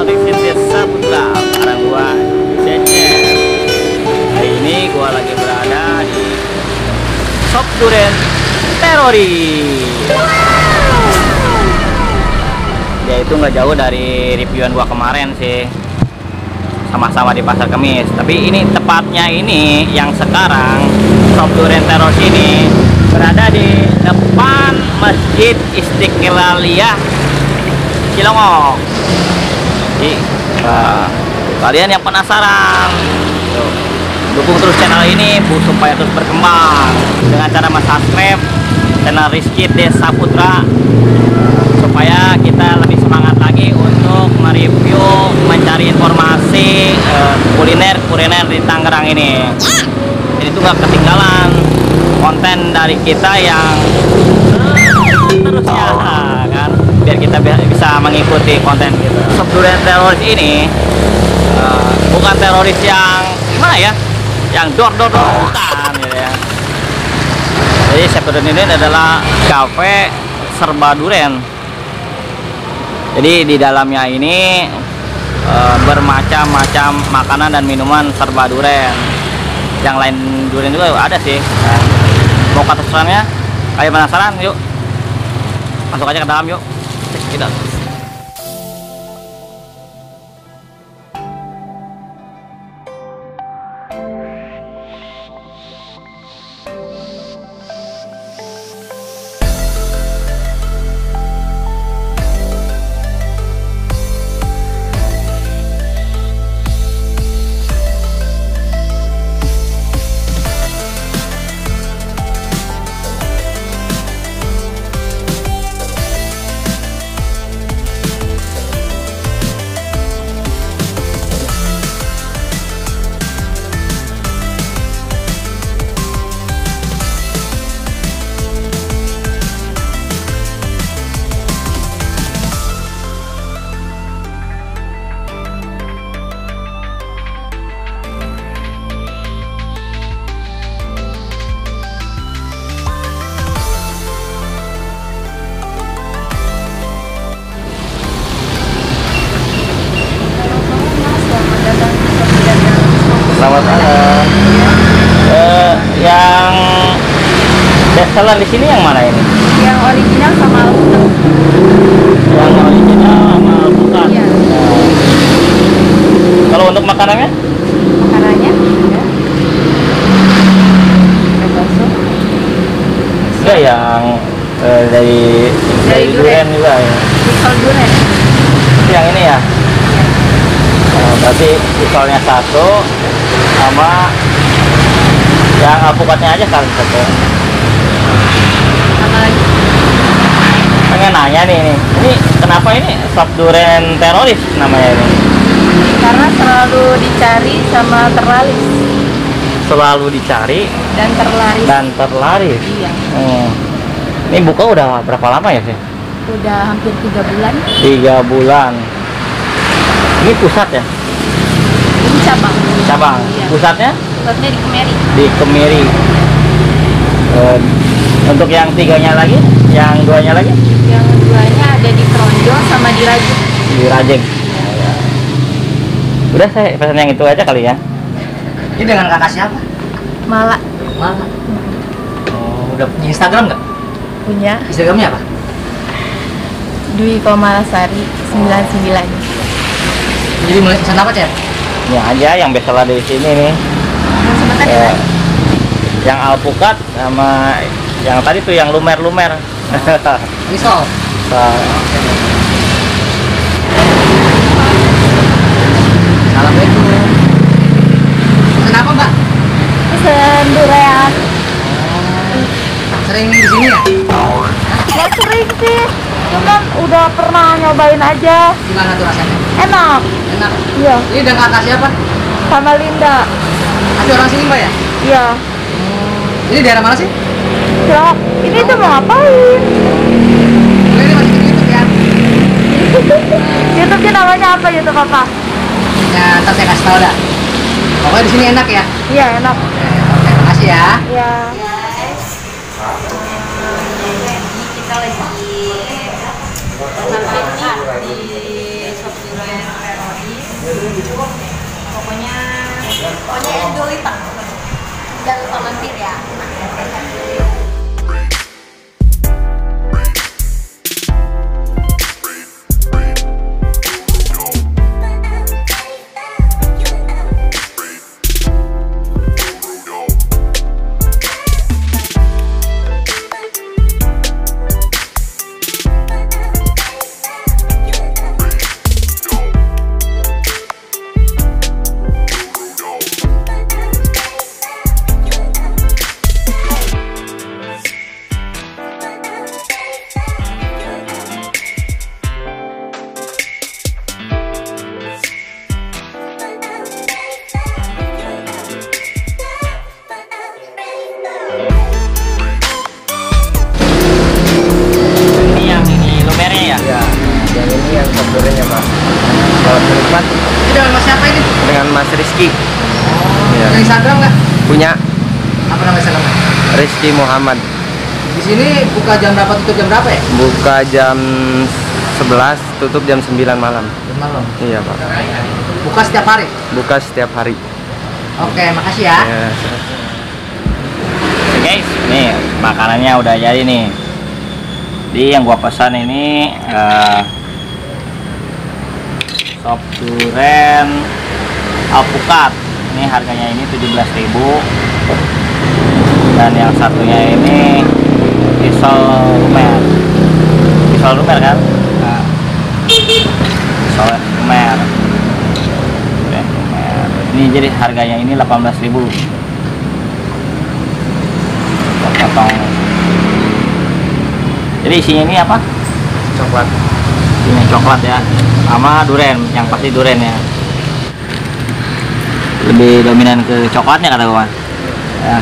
channel Rizky Saputra. Bareng gua Cecep. Hari ini gua lagi berada di Sop Duren Teroris. Ya itu nggak jauh dari reviewan gua kemarin sih. Sama-sama di Pasar Kemis. Tapi ini tepatnya ini yang sekarang Sop Duren Teroris ini berada di depan Masjid Istiqlaliyah Cilongok. Jadi kalian yang penasaran, dukung terus channel ini supaya terus berkembang dengan cara subscribe channel Rizky Saputra, supaya kita lebih semangat lagi untuk mereview, mencari informasi kuliner di Tangerang ini. Jadi itu nggak ketinggalan konten dari kita yang terusnya kan, biar kita bisa mengikuti konten kita. Sop Duren Teroris ini bukan teroris yang gimana ya, yang dor-dor bukan gitu ya. Jadi Sop Duren ini adalah cafe serba duren. Jadi di dalamnya ini bermacam-macam makanan dan minuman serba duren. Yang lain duren juga ada sih. Mau ke restorannya? Kalian penasaran? Yuk, masuk aja ke dalam yuk. Kita. Selamat malam. Yang bestseller di sini yang mana ini? Yang original sama alpukat. Yang original sama alpukat. Iya. Kalau untuk makanannya? Makanannya ada. Ada bakso. Enggak, yang dari durian juga ya. Pisau duren. Yang ini ya? Berarti pisolnya satu, sama yang alpukatnya aja kali satu. Sama lagi. Pengen nanya nih, ini kenapa ini Sop Duren Teroris namanya ini? Karena selalu dicari sama terlaris. Selalu dicari Dan terlaris. Iya. Ini buka udah berapa lama ya sih? Udah hampir 3 bulan. 3 bulan. Ini pusat ya? Ini cabang. Cabang. Iya. Pusatnya? Pusatnya di Kemeri. Di Kemiri. Untuk yang 3-nya lagi, yang 2-nya lagi? Yang 2-nya ada di Tronjong sama di Rajeng. Di Rajeng. Udah, saya pesan yang itu aja kali ya. Ini dengan kakak siapa? Mala. Mana? Oh, udah punya Instagram nggak? Punya. Instagramnya apa? Dwi Komalasari 99. Jadi mulai pesan apa, Cep? Ini aja yang bestseller di sini nih. Yang sebentar ya. Yang alpukat sama yang tadi tuh yang lumer-lumer. Ini Sol. Assalamualaikum. Kenapa, Mbak? Pesen durian. Sering di sini ya? Nggak sering sih, cuman udah pernah nyobain aja. Gimana tuh rasanya? Enak. Enak. Iya. Ini dengan kakak siapa? Sama Linda. Ada orang sini, Mbak ya? Iya. Ini daerah mana sih? Ya, ini tuh mau ngapain? Ini masih di YouTube ya? YouTube namanya apa YouTube apa? Ya, ntar saya kasih tau dah. Pokoknya di sini enak ya? Iya enak. Oke, makasih ya. Iya. Kita lagi mampir nih di Sop Duren Jangan lupa mampir ya. Yang sopirnya Pak. Kalau berempat Ini dengan Mas siapa ini? dengan Mas Rizky. Iya. Yang Instagram nggak? Punya Apa nama Instagramnya? Rizky Muhammad. Di sini buka jam berapa, tutup jam berapa ya? Buka jam 11, tutup jam 9 malam. Jam malam. Iya Pak. Buka setiap hari? Buka setiap hari. Oke, makasih ya. Ya. Oke guys, nih makanannya udah jadi nih. Jadi yang gua pesan ini sop duren alpukat. Ini harganya ini 17.000. Dan yang satunya ini pisau lumer. Pisau lumer kan? Pisau lumer. Duren lumer. Ini jadi harganya ini 18.000. Potong. Jadi isinya ini apa? Coklat. Ini coklat ya, sama duren, yang pasti duren ya. Lebih dominan ke coklatnya kata gua. Ya.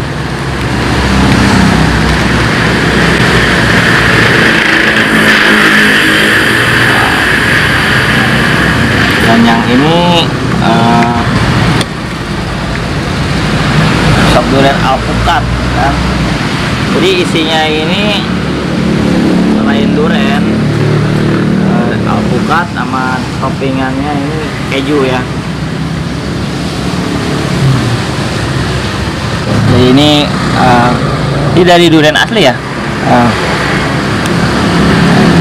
Dan yang ini sop duren alpukat kan. Jadi isinya ini selain duren, alpukat sama toppingannya ini keju ya. Jadi ini dari duren asli ya.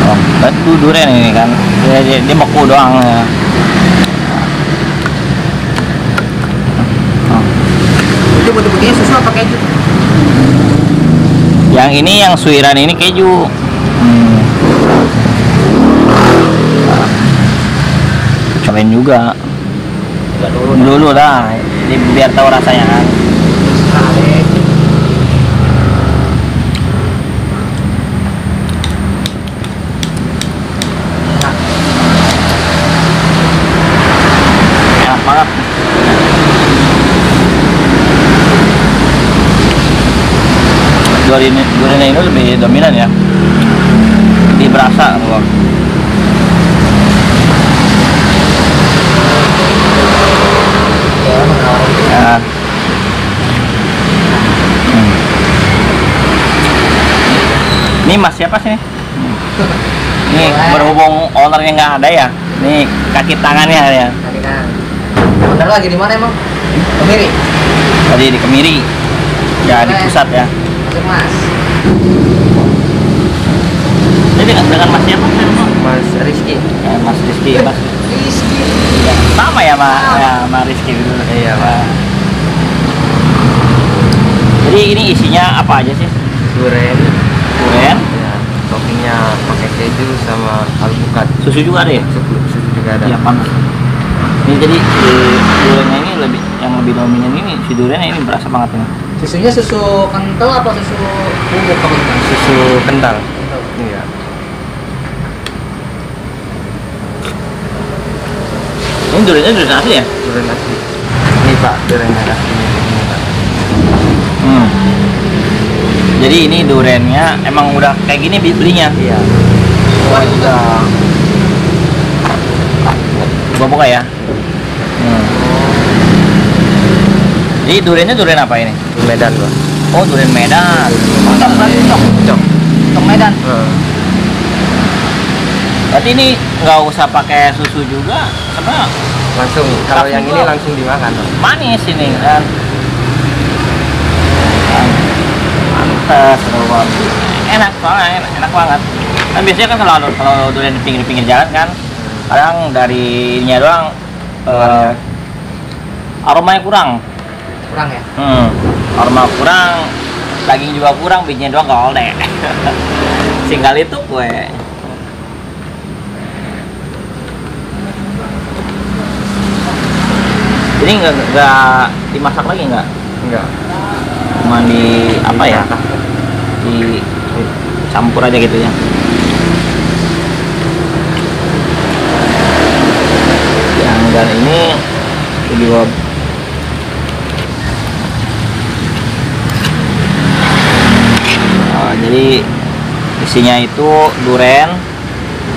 Oh, batu duren ini kan. Dia beku doang ya. Itu bentuk-bentuknya susu apa keju? Yang ini yang suiran ini keju. Cobain juga. Dulu lah, jadi biar tahu rasanya kan. Enak banget. Duren ini lebih dominan ya. Lebih berasa loh. Ya. Ini Mas siapa sih? Ini berhubung ownernya nggak ada ya. Ini kaki tangannya ya. Bener lagi di mana emang? Kemiri. Tadi di Kemiri. Ya di pusat ya. Masuk Mas. Jadi dengan Mas siapa? Mas Rizky. Ya, Mas Rizky. Mas Rizky. sama ya Mas Rizky dulu. Iya Pak. Jadi ini isinya apa aja sih? Duren. Duren, Ya. Toppingnya pakai keju sama alpukat. susu juga ada ya? Susu juga ada. Iya panas. Ini jadi durennya ini yang lebih dominan ini si durennya ini berasa banget ini. Susunya susu kental apa susu bubuk kamu? Susu kental. Iya. Ini durennya duren asli ya? Duren asli. Ini Pak, durennya asli. Ini, Pak. Jadi ini durennya emang udah kayak gini belinya. Iya. Wah, udah. Gua buka ya. Jadi durennya duren apa ini? Medan Pak. Oh, duren Medan. Cocok berarti cocok. Cok. Cocok Medan. Berarti ini nggak usah pakai susu juga, karena Langsung kalau yang ini langsung dimakan Pak. manis ini kan. seru banget. Enak soalnya, enak banget. Kan biasanya kan kalau durian di pinggir jalan kan, kadang dari ininya doang aromanya kurang. Kurang ya? Aroma kurang, daging juga kurang, bijinya doang gak oleh. Tinggal itu kue. Jadi nggak dimasak lagi nggak? Enggak. Cuma di apa ya? Di campur aja gitu ya. Yang dan ini juga jadi isinya itu duren,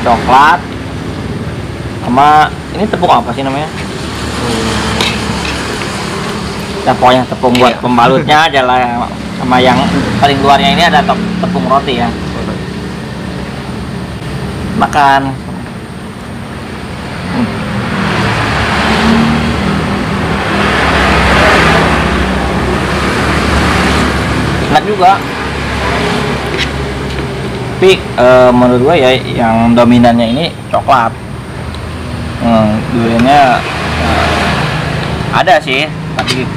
coklat, sama ini tepung apa sih namanya? Ya pokoknya tepung buat pembalutnya aja lah, sama yang paling luarnya ini ada tepung roti ya. Makan. Enak juga. Tapi menurut gua ya yang dominannya ini coklat. Duriannya ada sih, tapi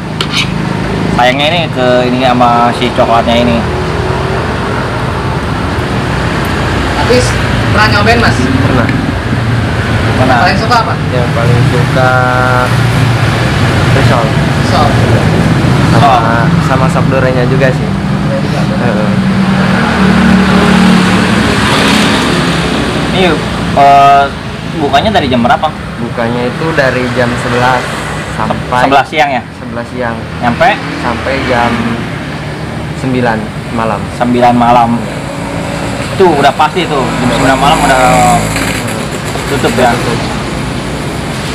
sayangnya ini ini sama si coklatnya ini. Tapi pernah nyobain Mas? Pernah. Mana? Paling suka apa? Yang paling suka risol Sop. sama sop duriannya juga sih. Ini bukanya dari jam berapa? Bukanya itu dari jam 11 sampai 11 siang ya? 11 siang Nyampe sampai jam 9 malam. 9 malam. Itu udah pasti tuh, jam 9 malam udah tutup ya.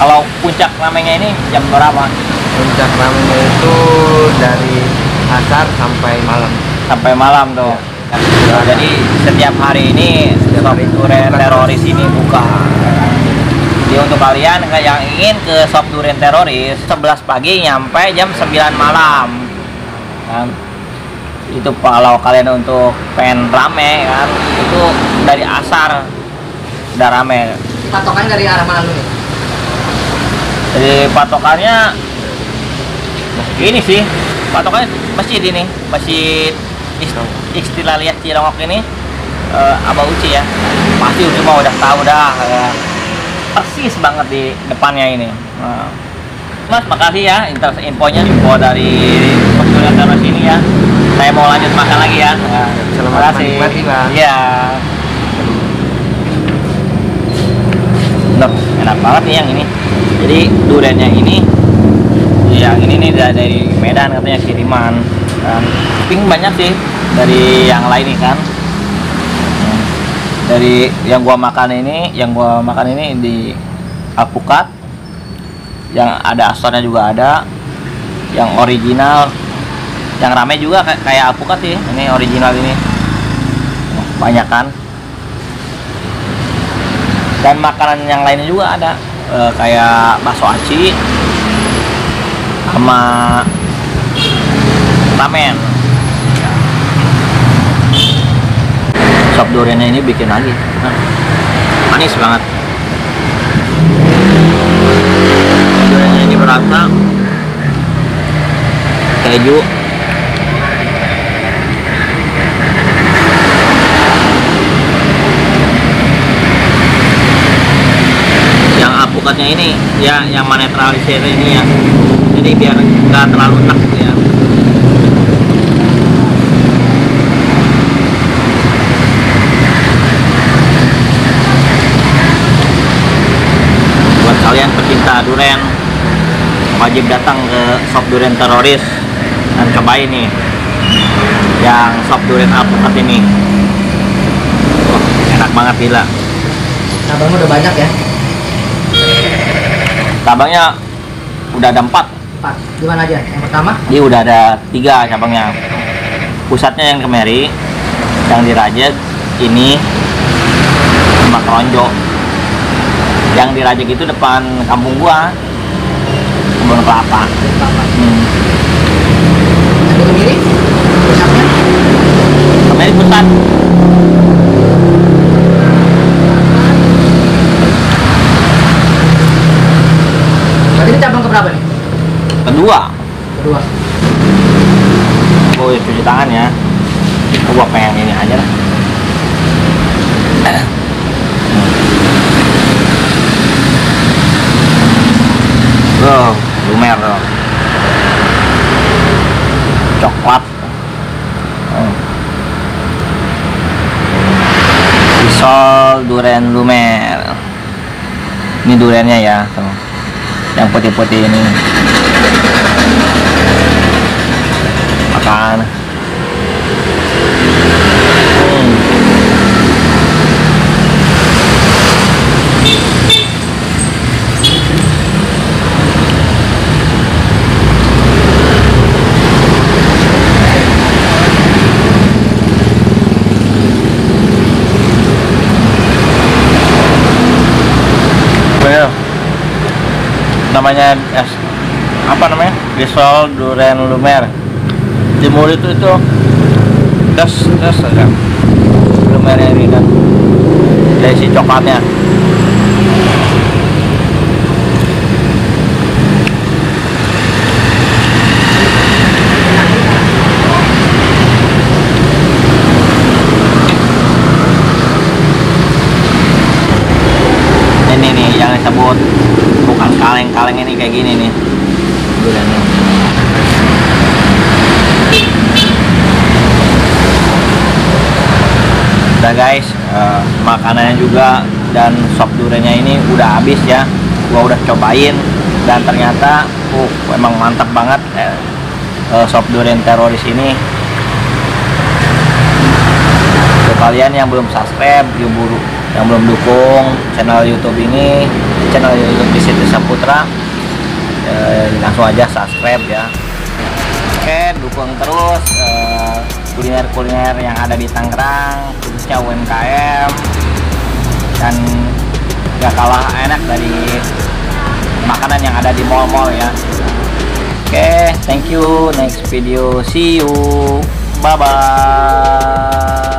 Kalau puncak ramenya ini jam berapa? Puncak ramenya itu dari asar sampai malam. Sampai malam tuh. Nah, jadi setiap hari ini Sop Durian Teroris ini buka. Jadi untuk kalian yang ingin ke Sop Durian Teroris 11 pagi nyampe jam 9 malam. Kan? Itu kalau kalian untuk pengen rame kan, itu dari asar udah rame. Patokan dari arah mana dulu nih? Jadi patokannya ini sih, patokannya masjid ini, masjid Istiqlaliyah Cilongok ini, Abah Uci ya. Pasti Uci mah udah tahu dah, persis banget di depannya ini. Mas, makasih ya infonya, info dari Durian Teroris ini ya. Saya mau lanjut makan lagi ya. Selamat menikmati, Bang. Iya. Bener, enak banget nih yang ini. Jadi duriannya ini, yang ini nih dari Medan katanya kiriman. Kan. Pink banyak sih dari yang lain nih kan. Dari yang gua makan ini di alpukat, yang ada astornya juga ada, yang original, yang rame juga kayak alpukat sih. Ini original ini banyak kan. Dan makanan yang lainnya juga ada, kayak bakso aci sama ramen. Sop duriannya ini bikin lagi, manis banget. Duriannya ini berasa keju, yang alpukatnya ini ya, yang menetralisir ini ya, jadi biar nggak terlalu enak ya. Buat kalian pecinta durian, wajib datang ke Sop Durian Teroris dan cobain nih yang sop durian alpukat ini. Wah, enak banget gila. Cabangnya udah banyak ya? Cabangnya udah ada 4. Pak, gimana aja? Yang pertama? Dia udah ada 3 cabangnya. Pusatnya yang Kemeri, yang di Rajek ini, sama Keronjo. Yang di Rajek itu depan kampung gua, kebun kelapa. Yang di kiri? Pusatnya? Sehat. Berarti ini cabang keberapa nih? Kedua. Kedua. Gue cuci tangan ya. Gue pengen ini aja lah. Lumer loh. Coklat. Risol durian lumer. Ini duriannya ya, tuh. Yang putih-putih ini. Makan. Namanya apa namanya, risol durian lumer. Di mulut itu das aja lumernya ini kan, dari si coklatnya. Ini nih yang disebut bukan kaleng-kaleng, ini kayak gini nih duriannya. Udah guys, makanannya juga dan sop duriannya ini udah habis ya. Gua udah cobain dan ternyata emang mantap banget sop durian teroris ini. Untuk kalian yang belum subscribe, yang belum dukung channel YouTube ini, channel YouTube Siti Saputra, langsung aja subscribe ya. Oke, dukung terus kuliner-kuliner yang ada di Tangerang, khususnya UMKM, dan gak kalah enak dari makanan yang ada di mall-mall ya. Oke, thank you, next video, see you, bye bye.